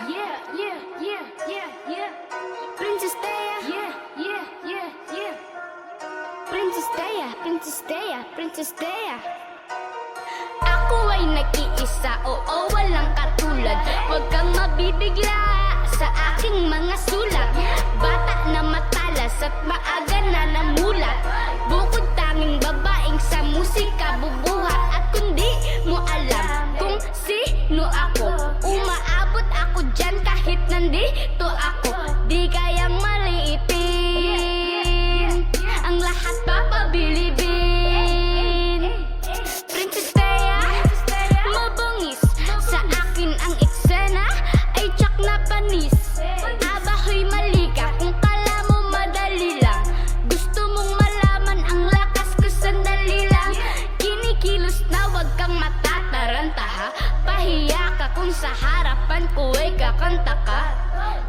Yeah, yeah, yeah, yeah, yeah. Princess Leia. Yeah, yeah, yeah, yeah. Princess Leia, Princess Leia, Princess Leia. Ako ay nag-iisa, oo, walang katulad. Huwag kang mabibigla sa aking mga sulat. Bata na matalas at maaga na namulat. Bukod tanging babaeng sa musika bubuhat. At kung di mo alam kung sino ako, umaabot ako dyan kahit nandito ako. Di kayang maliitin, ang lahat papabilibin. Princess Leia, mabangis sa akin ang eksena ay tsak na panis. Abahoy mali ka kung kala mo madali lang. Gusto mong malaman ang lakas ko sandali lang. Kinikilos na wag kang matataranta ha. Pahiya ka kung sa harapan ko ay kakanta ka.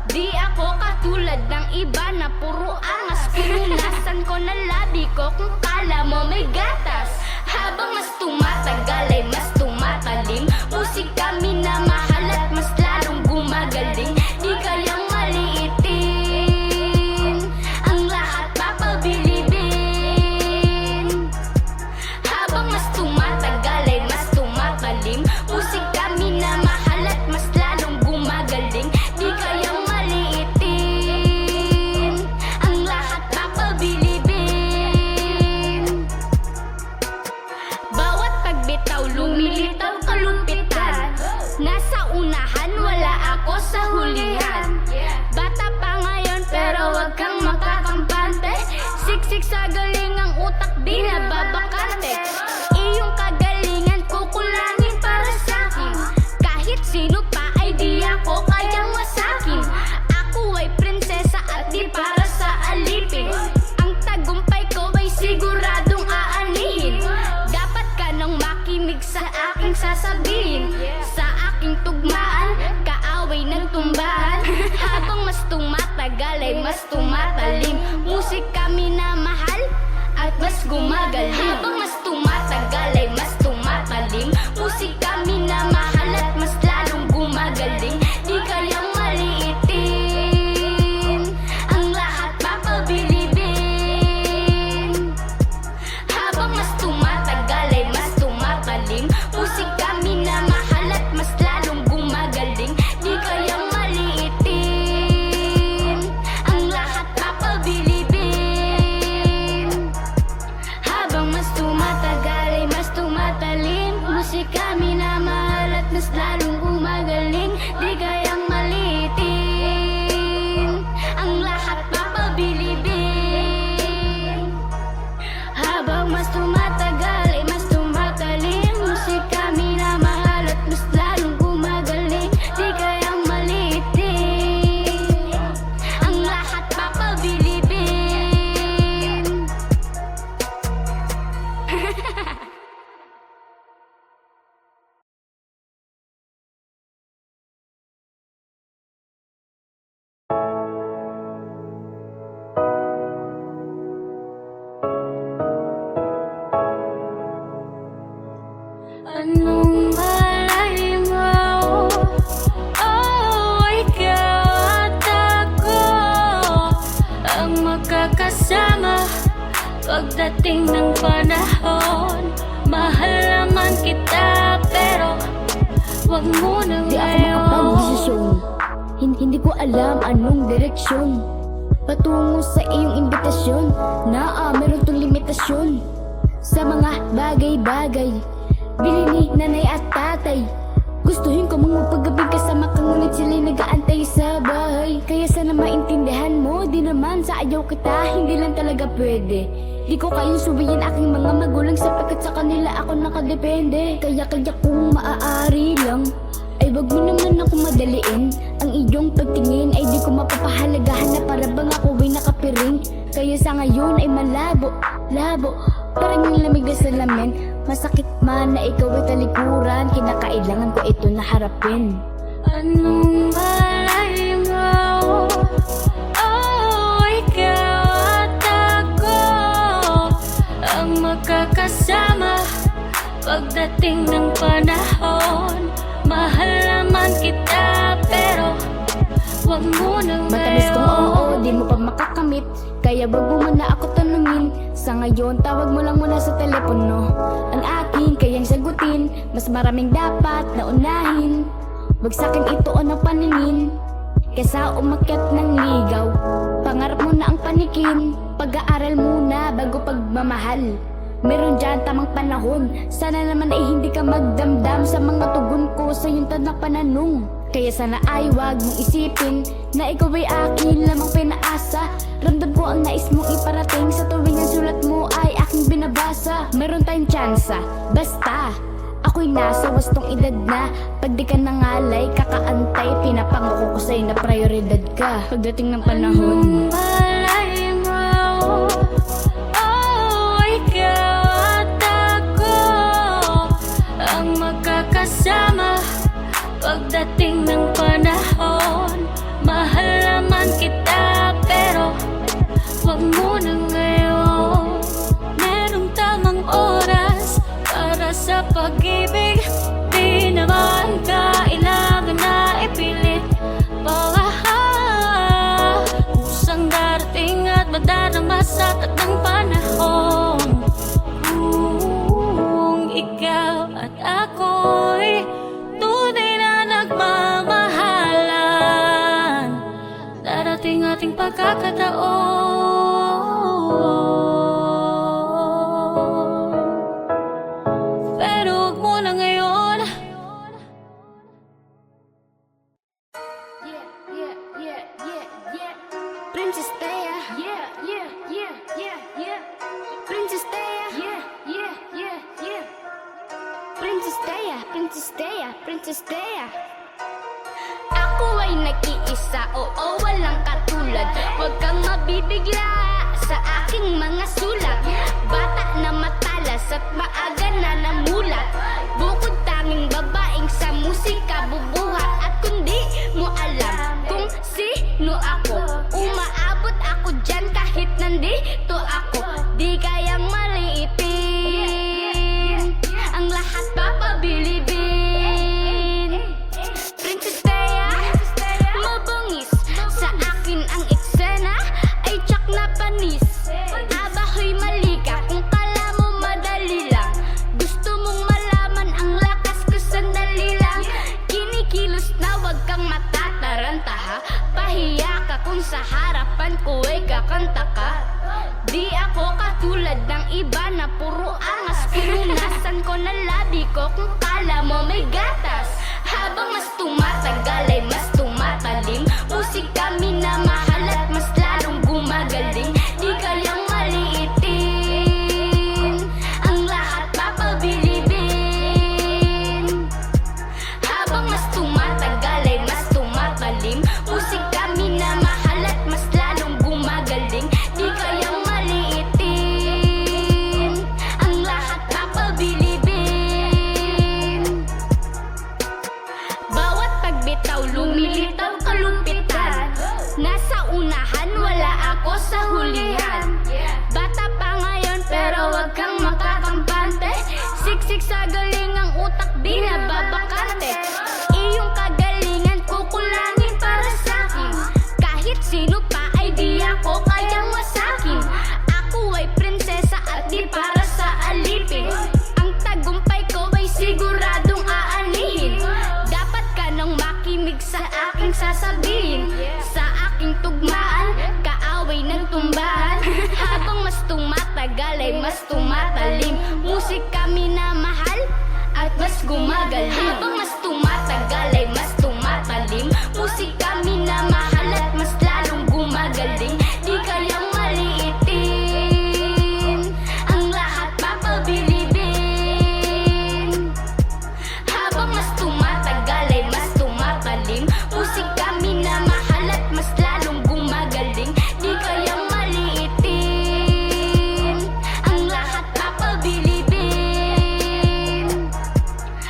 Di ako katulad ng iba na puro angas. Pinunasan ko na labi ko kung kala mo may gatas. Habang mas tumatagal ay mas tumatalim. Musika minamahal at mas lalong gumagaling. Di kayang maliitin, ang lahat papabilibin. Habang mas tumatagal ay mas tumatalim. Musika minamahal at mas lalong gumagaling. Di kayang maliitin, ang lahat papabilibin. Bawat pagbitaw lumilitaw kalumpitan. Nasa unahan wala ako sa hulihan. Bata pa ngayon pero wag kang makakampante. Siksik sa galing ang utak di nababakante. Iyong kagalingan kukulangin para sa'kin. Kahit sino pa ay di ako kayang masakin. Ako ay prinsesa at di para sa alipin. Ang tagumpay ko ay siguradong aanihin. Dapat ka nang makinig sa aking sasabihin. Sa aking tugmaan, kaaway ng tumbahan. Habang mas tumatagal ay mas tumatalim. Musika minamahal at mas gumagaling. Habang mas tumatagal ay mas tumatalim. Musika minamahal at mas lalong gumagaling. Di kayang maliitin, ang lahat papabilibin. Habang mas tumatagal ay mas tumatalim. Musika minamahal at mas lalong gumagaling. Di kayang maliitin, ang lahat papabilibin. Habang mas tumatagal ay mas tumatalim. Musika minamahal at mas lalong gumagaling. Di kayang maliitin, ang lahat papabilibin. Habang mas tumatagal ay mas tumatalim. Musika minamahal at mas lalong gumagaling. Di kayang maliitin, ang lahat papabilibin. Anong malay mo? Oh, ikaw at ako ang magkakasama pagdating ng panahon. Mahal naman kita pero wag mo na Di ako ngayon. makapag-desisyon. Hindi ko alam anong direksyon patungo sa iyong imbitasyon. Meron tong limitasyon sa mga bagay-bagay. Bili ni nanay at tatay. Gustuhin ko mang magpagabing kasama ka, ngunit sila'y nag-aantay sa bahay. Kaya sana maintindihan mo, di naman sa ayaw kita, hindi lang talaga pwede. Di ko kayang subayin aking mga magulang sapagkat sa kanila ako nakadepende. Kaya kung maaari lang ay wag mo naman ako madaliin. Ang iyong pagtingin ay di ko mapapahalagahan na para bang ako ay nakapiring. Kaya sa ngayon ay malabo, parang yung lamig na salamin. Masakit man na ikaw ay talikuran, kinakailangan ko ito na harapin. Anong malay mo? Oh, ikaw at ako ang magkakasama pagdating ng panahon. Mahal naman kita pero Huwag mo na Matamis kung oo, ngayon. di mo pa makakamit. Kaya wag mo muna ako tanungin. Sa ngayon, tawag mo lang muna sa telepono. Ang aking kayang sagutin, mas maraming dapat na unahin. Wag sa'kin ituon ang paningin, kesa umakyat ng ligaw. Pangarap mo na ang panikin, pag-aaral muna bago pagmamahal. Meron dyan tamang panahon, sana naman ay hindi ka magdamdam sa mga tugon ko sa iyong tanak pananong. Kaya sana ay wag mong isipin na ikaw ay akin lamang pinaasa. Ramdam ko ang nais mong iparating sa tuwing ang sulat mo ay aking binabasa. Meron tayong tsansa, basta ako'y nasa wastong edad na. Pag di ka nangalay, kakaantay, pinapangako ko sa'yo na prioridad ka pagdating ng panahon. Malay mo, oh, ikaw at ako ang magkakasama pagdating ng panahon. Mahal naman kita pero huwag mo na ngayon. Merong tamang oras para sa pag-ibig, di naman kailangan na ipilit. Kusang darating at madarama sa takdang panahon. Kung ikaw at ako'y tunay na nagmamahalan, darating ating pagkakataon. Pero huwag mo na ngayon. Princess Thea, Princess Thea, Princess Thea, Princess Thea, Princess Thea. Ako ay nag-iisa, oo, walang katulad. Huwag kang mabibigla sa aking mga sulat. Bata na matalas at maaga na namulat. Bukod tanging babaeng sa musika bubuhat. At kundi mo alam kung sino ako, umaabot ako dyan kahit nandito ako. Di kayang maliitin ang lahat papabilibin. Princess Thea, mabangis sa akin ang eksena ay tsak na panis. Abahoy malika kung kala mo madali lang. Gusto mong malaman ang lakas ko sandali lang. Kinikilos na wag kang matataranta ha. Pahiya ka kung sa harapan ko ay kakanta ka. Di ako katulad ng iba na puro angas. Pinunasan ko na labi ko kung kala mo may gatas. Habang mas tumatagal ay mas tumatalim. Musika minamahal at mas lalong gumagaling. Di kayang maliitin ang lahat papabilibin. Habang mas tumatagal ay mas tumatalim. Musika minamahal at mas lalong gumagaling. Di kayang maliitin ang lahat papabilibin. Bawat pagbitaw lumilitaw kalumpitan. Nasa unahan wala ako sa hulihan. Bata pa ngayon pero wag kang makakampante. Siksik sa galing ang utak di nababakante. Iyong kagalingan kukulangin para sa'kin. Kahit sino pa ay di ako kayang masakin. Ako ay prinsesa at di para sa alipin. Ang tagumpay ko ay siguradong aanihin. Dapat ka nang makinig sa aking sasabihin. Sa aking tugmaan, kaaway ng tumbahan. Habang mas tumatagal ay mas tumatalim. Musika minamahal at mas gumagaling. Habang mas tumatagal ay mas tumatalim. Musika minamahal at mas lalong gumagaling. Di kayang maliitin ang lahat papabilibin. Habang mas tumatagal ay mas tumatalim. Musika minamahal at mas lalong gumagaling. Di kayang maliitin ang lahat papabilibin.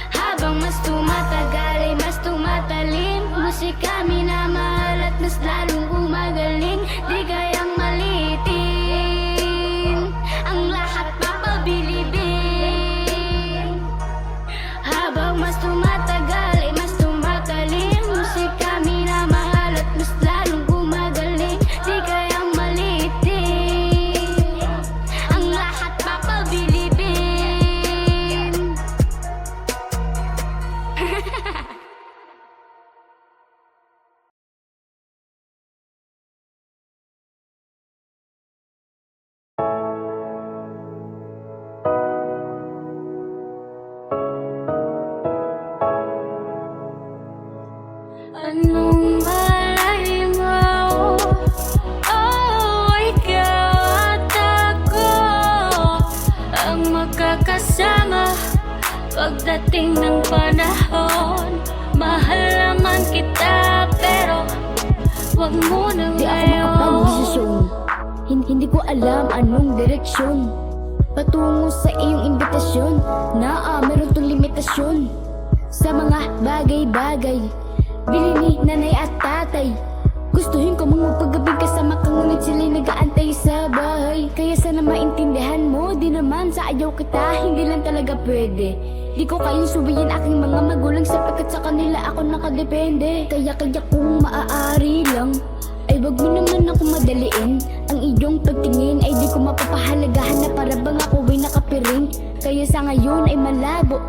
Habang mas tumatagal ay mas tumatalim. Musika minamahal at mas lalong gumagaling. Di kayang maliitin ang lahat papabilibin. Habang mas tumatagal ay mas tumatalim. Musika minamahal at mas Anong malay mo? Oh, ikaw at ako ang magkakasama pagdating ng panahon. Mahal naman kita pero wag mo na Di ako ngayon. makapag-desisyon. Hindi ko alam anong direksyon patungo sa iyong imbitasyon na meron tong limitasyon sa mga bagay-bagay. Bili ni nanay at tatay, gustuhin ko mong magpagabing kasama ka, ngunit sila'y nag-aantay sa bahay. Kaya sana maintindihan mo, di naman sa ayaw kita, hindi lang talaga pwede. Di ko kayang subayin aking mga magulang sapagkat sa kanila ako nakadepende. Kaya kung maaari lang, ay wag mo naman ako madaliin. Ang iyong pagtingin ay di ko mapapahalagahan na para bang ako ay nakapiring. Kaya sa ngayon ay malabo,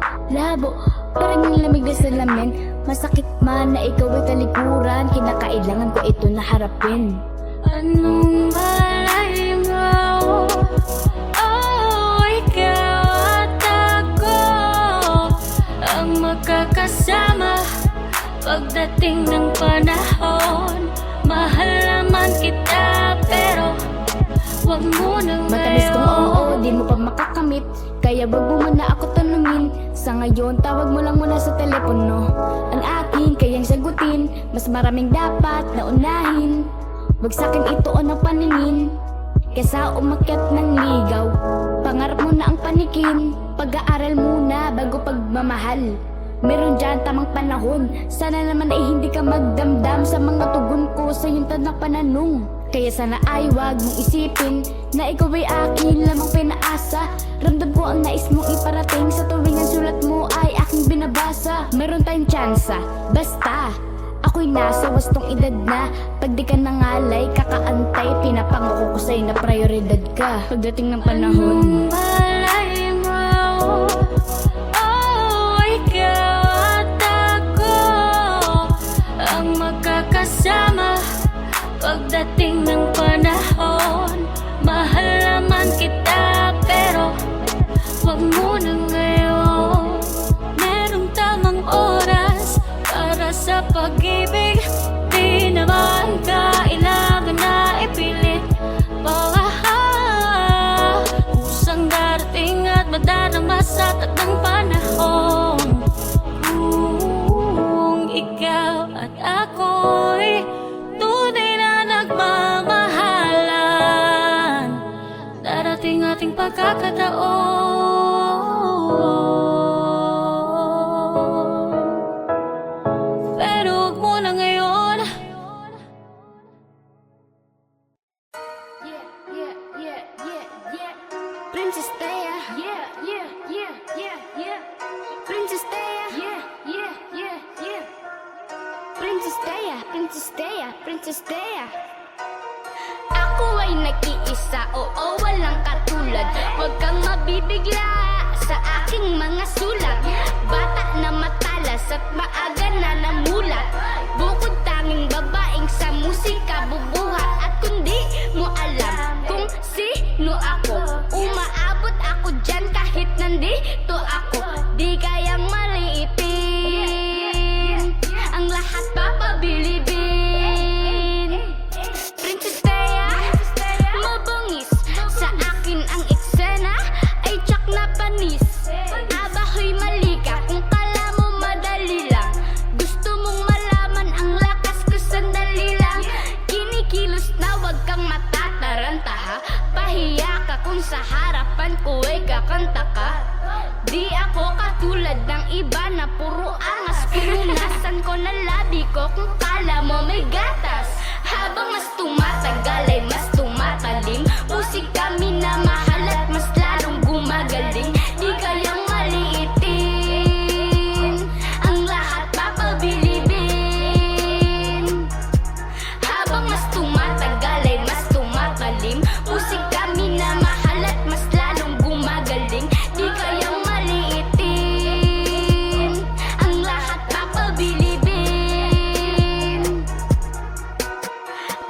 parang yung lamig na salamin. Masakit man na ikaw ay talikuran, kinakailangan ko ito na harapin. Anong malay mo? Oh, ikaw at ako ang magkakasama pagdating ng panahon. Mahal naman kita pero wag mo na Matamis kong ngayon. oo, di mo pa makakamit. Kaya wag mo muna ako tanungin. Sa ngayon, tawag mo lang muna sa telepono. Ang akin, kayang sagutin. Mas maraming dapat na unahin. Wag sa'kin ito o ng paningin. Kesa umakyat ng ligaw. Pangarap mo na ang panikin. Pag-aaral muna bago pagmamahal. Meron dyan tamang panahon. Sana naman ay hindi ka magdamdam sa mga tugon ko sa iyong tanang pananong. Kaya sana ay wag mong isipin na ikaw ay akin lamang pinaasa. Ramdam ko ang nais mong iparating sa tuwing ang sulat mo ay aking binabasa. Meron tayong tsansa, basta ako'y nasa wastong edad na. Pag di ka nangalay, kakaantay, pinapangako ko sa'yo na prioridad ka pagdating ng panahon. Anong malay mo? Oh, ikaw at ako ang magkakasama pagdating ng panahon. Mahal naman kita pero wag mo na ngayon. Merong tamang oras para sa pag-ibig. Di naman kailangan na ipilit. Kusang darating at madarama sa takdang panahon. Kung ikaw at ako'y tunay na nagmamahalan, darating ating pagkakataon. Pero huwag mo na ngayon. Princess Taya, Princess Taya, Princess Taya, Princess Taya, Princess Taya. Ako ay nag-iisa, oo, walang katulad. Huwag kang mabibigla sa aking mga sulat. Bata na matalas at maaga na namulat. Bukod tanging babaeng sa musika bubuhat. At kung di mo alam kung sino ako, umaabot ako dyan kahit nandito ako. Di kayang maliitin ang lahat papabilibin. Princess Taya, mabangis sa akin ang eksena ay tsak na panis. Abahoy mali ka kung kala mo madali lang. Gusto mong malaman ang lakas ko sandali lang. Kinikilos na wag kang matataranta ha. Pahiya ka kung sa harapan ko ay kakanta ka. Di ako katulad ng iba na puro angas. Pinunasan ko na labi ko kung kala mo may gatas. Habang mas tumatagal ay mas tumatalim. Musika minamahal at mas lalong gumagaling. Di kayang maliitin ang lahat papabilibin. Habang mas tumatagal ay mas tumatalim. Musika minamahal at mas lalong gumagaling. Di kayang maliitin ang lahat papabilibin.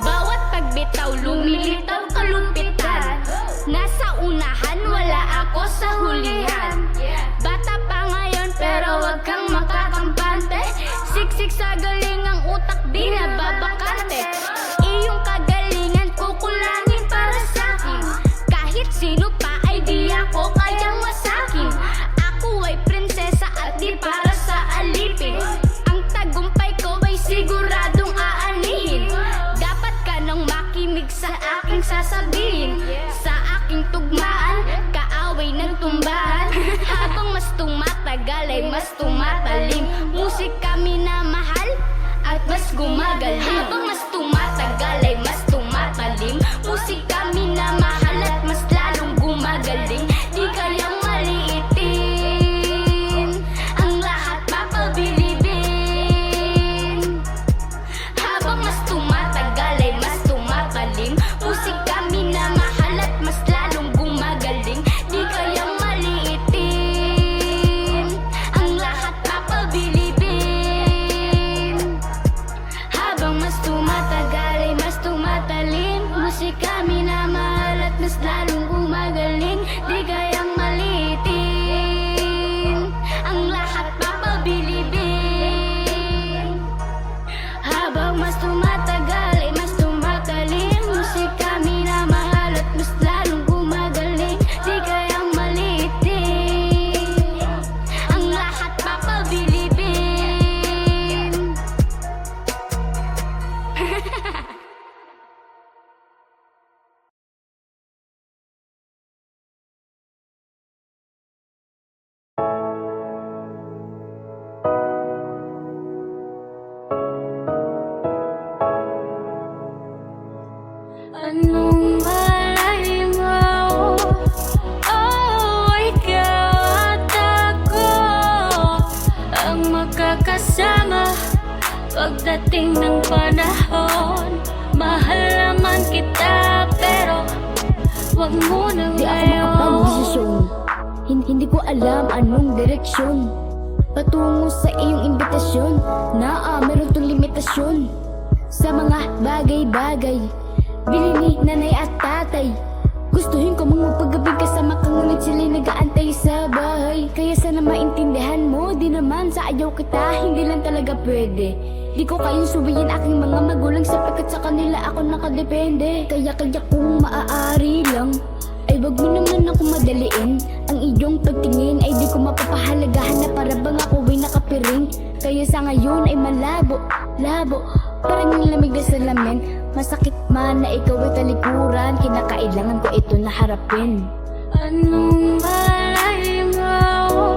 Bawat pagbitaw lumilitaw kalumpitan. Nasa unahan wala ako sa hulihan. Bata pa ngayon pero wag kang makakampante. Siksik Music sa galing ang utak di nababakante. Iyong kagalingan kukulangin para sa'kin. Kahit sino pa ay di ako kayang masakin. Ako ay prinsesa at di para sa alipin. Ang tagumpay ko ay siguradong aanihin. Dapat ka nang makinig sa aking sasabihin. Sa aking tugmaan, kaaway ng tumbahan. Habang mas tumatagal ay mas tumatalim. Musika minamahal at mas gumagaling. Habang mas tumatagal ay mas tumatalim. Musika minamahal at mas lalong gumagaling. Di kayang maliitin, ang lahat papabilibin. Habang mas tumatagal ay mas tumatalim. Musika minamahal at mas lalong gumagaling. Di kayang maliitin, ang lahat papabilibin. Habang mas tumatagal ay mas tumatalim. Musika minamahal at mas lalong gumagaling. Di kayang maliitin, ang lahat papabilibin. Habang mas tumatagal ay mas tumatalim. Musika minamahal at mas lalong gumagaling. Di kayang maliitin, ang lahat papabilibin. Anong malay mo? Oh, ikaw at ako ang magkakasama pagdating ng panahon. Mahal naman kita pero wag mo na Di ako ngayon. makapag-desisyon. Hindi ko alam anong direksyon. Patungo sa iyong imbitasyon na meron tong limitasyon. Sa mga bagay-bagay, bili ni nanay at tatay. Gustuhin ko mang magpagabing kasama ka, ngunit sila'y nag-aantay sa bahay. Kaya sana maintindihan mo, di naman sa ayaw kita, hindi lang talaga pwede. Di ko kayang subayin aking mga magulang sapagkat sa kanila ako nakadepende. Kaya kung maaari lang, ay wag mo naman ako madaliin. Ang iyong pagtingin ay di ko mapapahalagahan na para bang ako ay nakapiring. Kaya sa ngayon ay malabo, labo, parang yung lamig na salamin. Masakit man na ikaw ay talikuran, kinakailangan ko ito na harapin. Anong malay mo?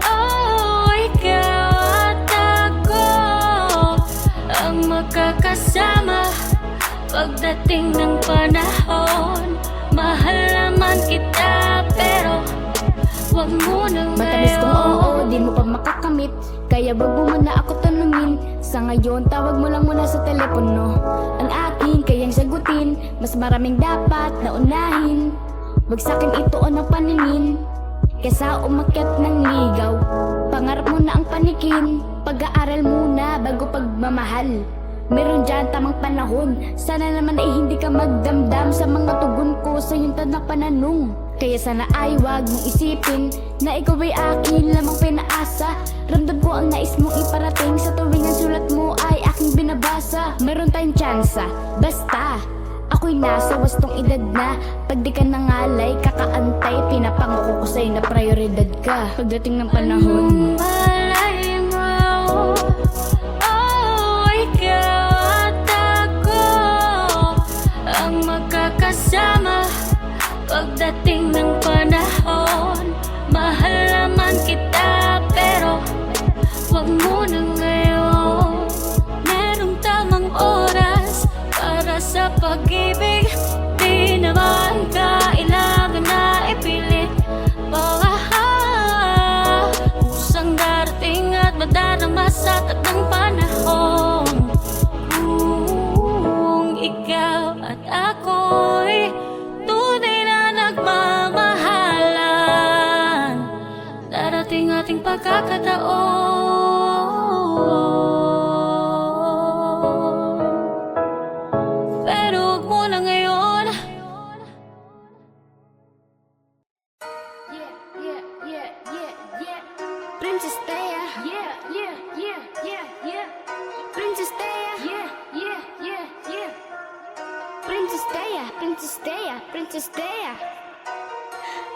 Oh, ikaw at ako ang magkakasama pagdating ng panahon. Mahal naman kita pero wag mo na Matamis kong ngayon. oo, di mo pa makakamit. Kaya wag mo muna ako tanungin. Sa ngayon, tawag mo lang muna sa telepono. Ang aking kayang sagutin, mas maraming dapat na unahin. Wag sa'kin ituon ang paningin, kesa umakyat ng ligaw. Pangarap mo na ang panikin, pag-aaral muna bago pagmamahal. Meron dyan tamang panahon, sana naman ay hindi ka magdamdam sa mga tugon ko sa iyong tanang pananong. Kaya sana ay wag mong isipin na ikaw ay akin lamang pinaasa. Ramdam ko ang nais mong iparating sa tuwing ang sulat mo ay aking binabasa. Meron tayong tsansa, basta ako'y nasa wastong edad na. Pag di ka nangalay, kakaantay, pinapangako ko sa'yo na prioridad ka pagdating ng panahon. Malay mo, oh, ikaw at ako ang magkakasama pagdating ng panahon. Mahal naman kita pero wag mo na ngayon. Merong tamang oras para sa pag-ibig, di naman kailangan na ipilit. Kusang darating at madarama sa takdang panahon. Kung ikaw at ako'y tunay na nagmamahalan, darating ating pagkakataon. Pero huwag mo na ngayon. Princess Thea. Princess Dea.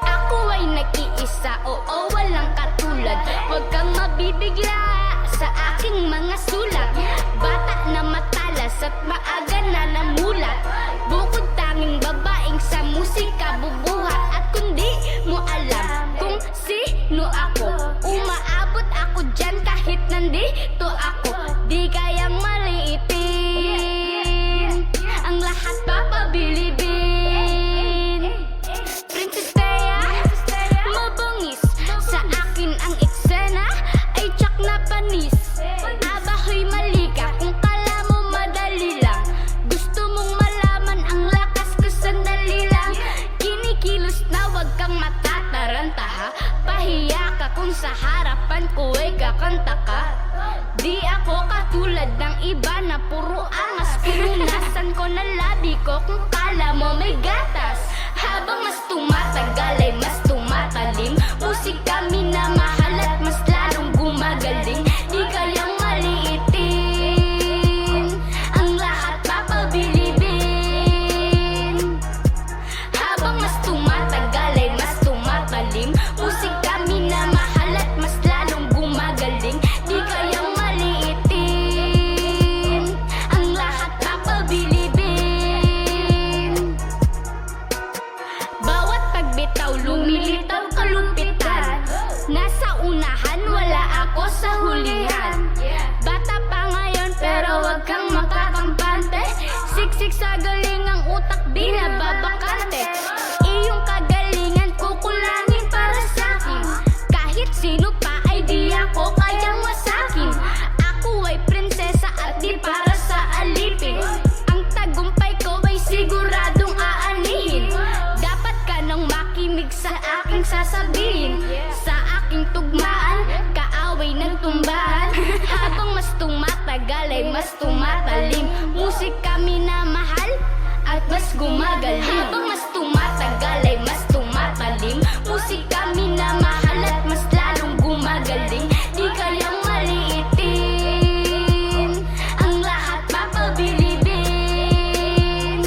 Ako ay nag-iisa, oo walang katulad. Huwag kang mabibigla sa aking mga sulat. Bata na matalas at maaga na namulat. Bukod tanging babaeng sa musika bubuhat. At kung di mo alam kung sino ako, umaabot ako dyan kahit nandito ako. Di kayang maliitin, ang lahat papabilibin. Princess Dea, mabangis sa akin ang eksena ay tsak na panis. Abahoy mali ka kung kala mo madali lang. Gusto mong malaman ang lakas ko sandali lang. Kinikilos na wag kang matataranta ha. Pahiya ka kung sa harapan ko ay kakanta ka. Di ako katulad ng iba na puro angas. Pinunasan ko na labi ko kung kala mo may gatas. Habang mas tumatagal ay mas tumatalim. Musika minamahal at mas lalong gumagaling. Di kayang maliitin, ang lahat papabilibin. Habang mas tumatagal ay mas tumatalim. Musika minamahal at mas lalong gumagaling. Di kayang maliitin, ang lahat papabilibin. Bawat pagbitaw lumilitaw kalumpitan. Nasa unahan wala ako sa hulihan. Bata pa ngayon pero wag kang makakampante. Siksik sa galing ang utak di nababakante. Iyong kagalingan kukulangin para sa'kin. Kahit sino pa ay di ako kayang masakin. Ako ay prinsesa at di para sa alipin. Ang tagumpay ko ay siguradong aanihin. Dapat ka nang makinig sa aking sasabihin. Sa aking tugmaan, kaaway ng tumbahan. Habang mas tumatagal ay mas tumatalim. Musika minamahal at mas gumagaling. Habang mas tumatagal ay mas tumatalim. Musika minamahal at mas lalong gumagaling. Di kayang maliitin, ang lahat papabilibin.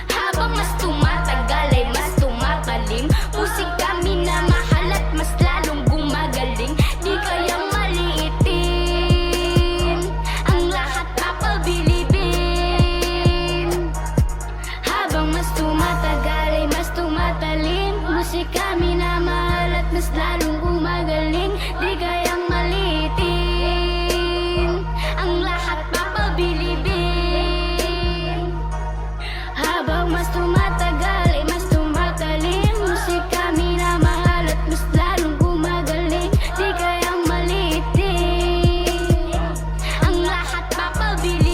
Habang mas tumatagal ay mas tumatalim. Musika minamahal at mas lalong gumagaling. Di kayang maliitin, ang lahat papabilibin. Habang mas tumatagal ay mas tumatalim. Musika minamahal at mas lalong gumagaling. Di kayang maliitin, ang lahat papabilibin. Habang mas tumatagal ay mas tumatalim. Musika minamahal at mas lalong gumagaling. Di kayang maliitin, ang lahat papabilibin.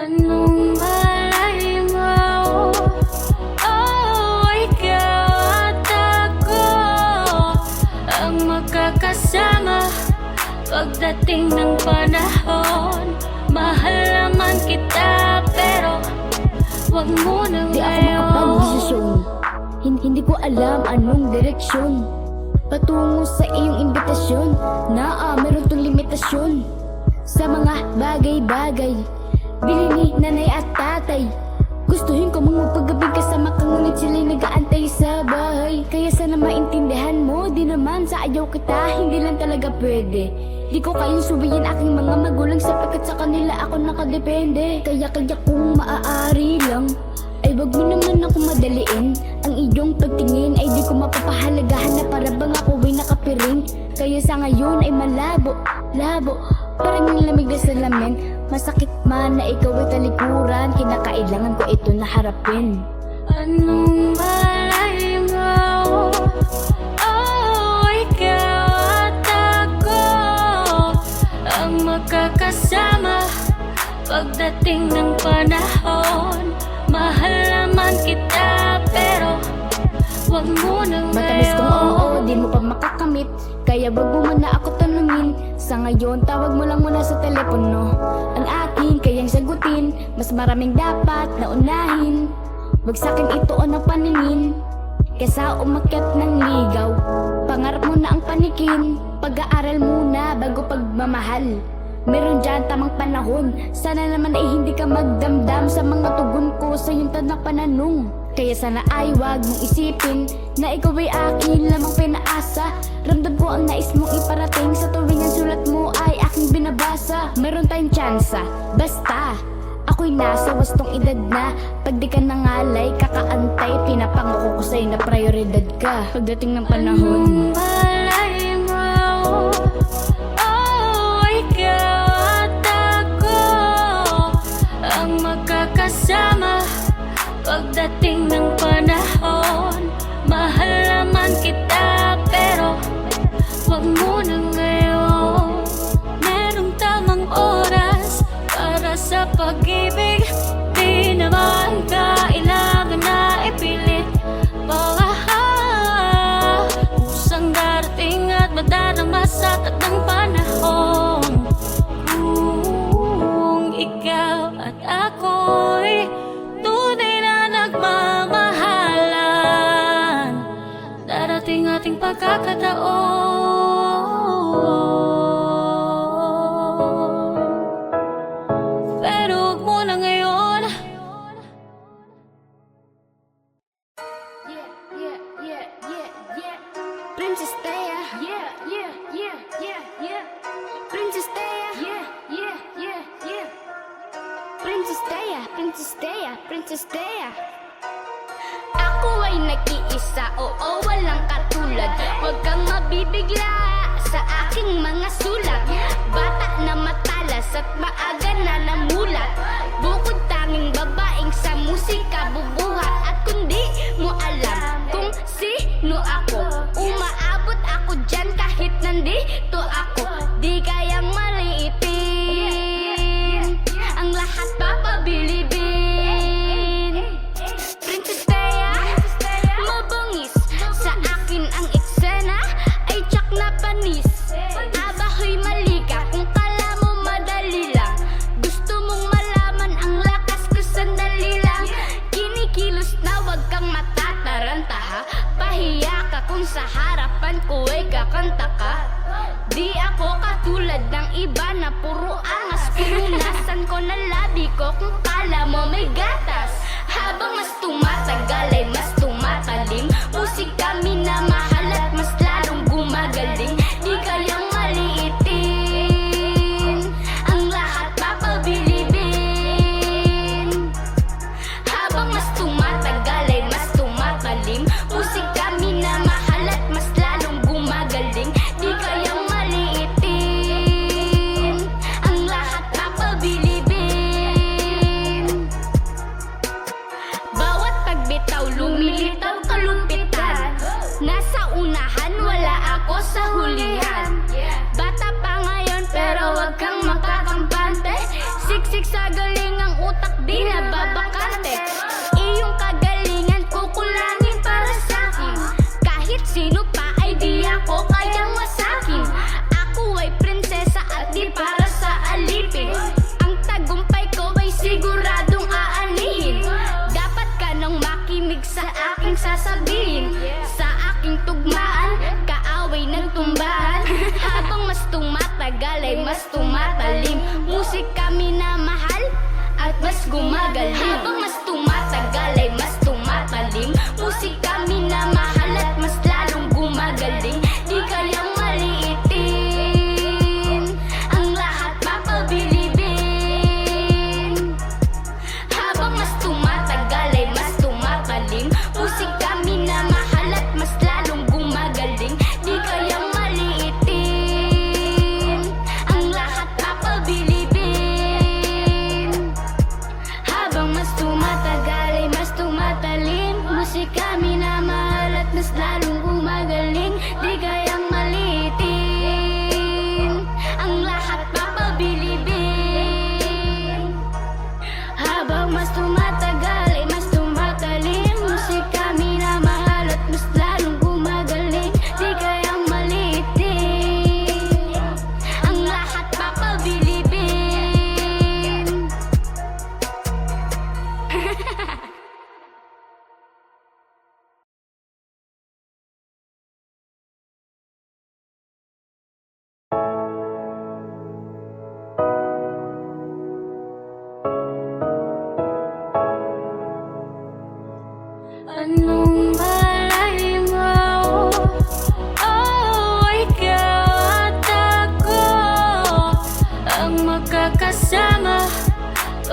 Anong malay mo? Oh, ikaw at ako ang magkakasama pagdating ng panahon. Mahal naman kita pero wag mo na Di ako ngayon. makapag-desisyon. Hindi ko alam anong direksyon. Patungo sa iyong imbitasyon na meron tong limitasyon. Sa mga bagay-bagay, bili ni nanay at tatay. Gustuhin ko mong magpagabing kasama ka, ngunit sila'y nag-aantay sa bahay. Kaya sana maintindihan mo, di naman sa ayaw kita, hindi lang talaga pwede. Di ko kayang subayin aking mga magulang sapagkat sa kanila ako nakadepende. Kaya kung maaari lang, ay wag mo naman ako madaliin. Ang iyong pagtingin ay di ko mapapahalagahan na para bang ako ay nakapiring. Kaya sa ngayon ay malabo, labo, parang yung lamig na salamin. Masakit man na ikaw ay talikuran, kinakailangan ko ito na harapin. Anong malay mo? Oh, ikaw at ako ang magkakasama pagdating ng panahon. Mahal naman kita pero wag mo na ngayon. Matamis kong oo, di mo pa makakamit. Kaya wag mo muna ako tanungin. Sa ngayon, tawag mo lang muna sa telepono. Ang aking kayang sagutin, mas maraming dapat na unahin. Wag sa'kin ituon ang paningin, kaysa umakyat ng ligaw. Pangarap mo na ang panikin, pag-aaral muna bago pagmamahal. Meron dyan tamang panahon, sana naman ay hindi ka magdamdam sa mga tugon ko sa iyong tanak pananong. Kaya sana ay wag mong isipin na ikaw ay akin lamang pinaasa. Ramdam ko ang nais mong iparating sa tuwing ang sulat mo ay aking binabasa. Meron tayong tsansa, basta ako'y nasa wastong edad na. Pag di ka nangalay, kakaantay, pinapangako ko sa'yo na prioridad ka pagdating ng panahon. Malay mo, oh, ikaw at ako ang magkakasama pagdating ng panahon. Mahal naman kita pero wag muna ngayon. Merong tamang oras para sa pag-ibig, di naman kailangan na ipilit. Kusang darating at madarama sa takdang panahon. Kung ikaw at ako'y tunay na nagmamahalan, darating ating pagkakataon. Pero huwag muna ngayon. Princess Taya, Princess Taya, Princess Taya, Princess Taya, Princess Taya. Ako ay nag-iisa, oo, walang katulad. Huwag kang mabibigla sa aking mga sulat. Bata na matalas at maaga na namulat. Bukod tanging babaeng sa musika bubuhat. At kung di mo alam kung sino ako, umaabot ako dyan kahit nandito ako. Di kayang maliitin, ang lahat papabilibin. Princess Taya, mabangis sa akin ang eksena ay tsak na panis. Abahoy mali ka kung kala mo madali lang. Gusto mong malaman ang lakas ko sandali lang. Kinikilos na wag kang matataranta ha. Pahiya ka kung sa harapan ko ay kakanta ka. Di ako katulad ng iba na puro angas. Pinunasan ko na labi ko kung kala mo may gatas. Habang mas tumatagal ay mas tumatalim. Musika minamahal at mas lalong gumagaling. Di kayang maliitin, ang lahat papabilibin. Habang mas tumatagal ay mas tumatalim. Musika minamahal at mas lalong gumagaling. Di kayang maliitin, ang lahat papabilibin. Bawat pagbitaw lumilitaw kalumpitan. Nasa unahan, wala ako sa hulihan. Bata pa ngayon pero wag kang makakampante. Siksik sa galing ang utak di nababakante. Iyong kagalingan kukulangin para sa'kin. Kahit sino pa ay di ako kayang wasakin. Ako ay prinsesa at di para sa alipin. Ang tagumpay ko ay siguradong aanihin. Dapat ka nang makinig sa aking sasabihin. Sa aking tugmaan, kaaway ng tumbahan. Habang mas tumatagal ay mas tumatalim. Musika minamahal at mas gumagaling. Habang mas tumatagal ay mas tumatalim. Musika minamahal at mas lalong gumagaling. Di kayang maliitin, ang lahat papabilibin. Habang mas tumatagal ay mas tumatalim. Musika minamahal at mas lalong gumagaling. Di kayang maliitin, ang lahat papabilibin. Habang mas tumatagal ay mas tumatalim. Musika minamahal at mas lalong gumagaling. Di kayang maliitin, ang lahat papabilibin. Habang mas tumatagal ay mas tumatalim. Musika minamahal at mas lalong gumagaling. Di kayang maliitin, ang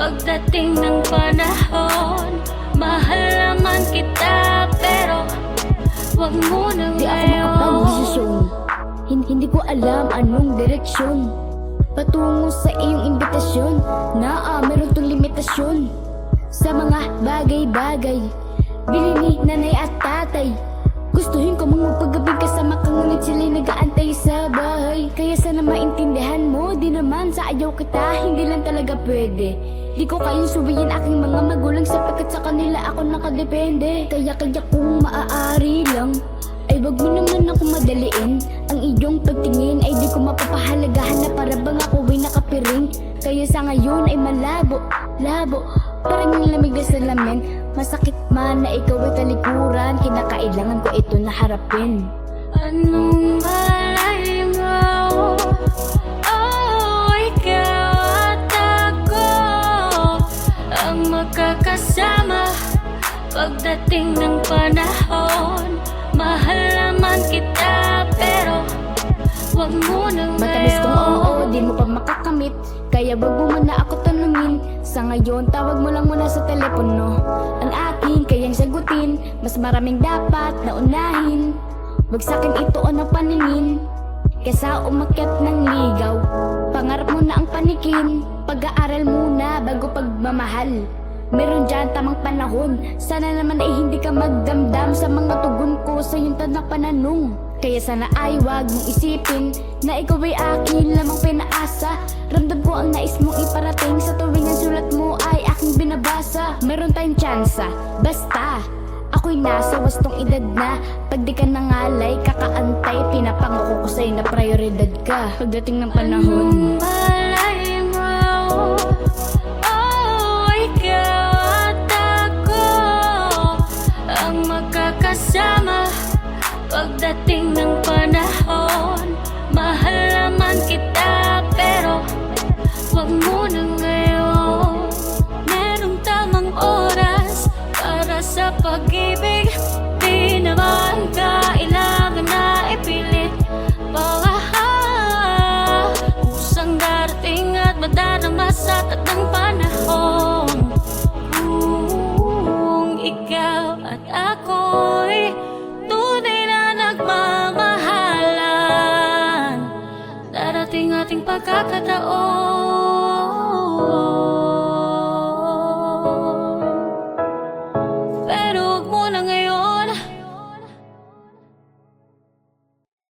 Pagdating ng panahon, mahal naman kita, pero wag mo na Di ako ngayon. makapag-desisyon. Hindi ko alam anong direksyon patungo sa iyong imbitasyon na meron tong limitasyon sa mga bagay-bagay. Bili ni nanay at tatay, gustuhin ko mong magpagabing kasama ka, ngunit sila'y nag-aantay sa bahay. Kaya sana maintindihan mo, di naman sa ayaw kita, hindi lang talaga pwede. Di ko kayang subayin aking mga magulang sapagkat sa kanila ako nakadepende. Kaya kung maaari lang, ay wag mo naman ako madaliin. Ang iyong pagtingin ay di ko mapapahalagahan na para bang ako ay nakapiring. Kaya sa ngayon ay malabo, labo, parang yung lamig na salamin. Masakit man na ikaw ay talikuran, kinakailangan ko ito na harapin. Anong malay mo? Oh, ikaw at ako ang magkakasama pagdating ng panahon. Mahal naman kita, pero wag mo na ngayon. Matamis kong oo, di mo pa makakamit, kaya wag mo muna ako tanungin. Sa ngayon, tawag mo lang muna sa telepono ang aking kayang sagutin. Mas maraming dapat na unahin, wag sa'kin ito o ng paningin. Kesa umakyat ng ligaw, pangarap mo na ang panikin. Pag-aaral muna bago pagmamahal, meron dyan tamang panahon. Sana naman ay hindi ka magdamdam sa mga tugon ko sa iyong tanak pananong. Kaya sana ay wag mong isipin na ikaw ay akin lamang pinaasa. Ramdam ko ang nais mong iparating sa tuwing ang sulat mo ay aking binabasa. Meron tayong tsansa, basta ako'y nasa wastong edad na. Pag di ka nangalay, kakaantay, pinapangako ko sa'yo na prioridad ka pagdating ng panahon. Malay mo, oh, ikaw at ako ang magkakasama pagdating ng panahon. Mahal naman kita, pero wag mo na ngayon. Merong tamang oras para sa pag-ibig, di naman kailangan na ipilit. Kusang darating at madarama sa takdang panahon. Kung ikaw at ako'y tunay na nagmamahalan, darating ating pagkakataon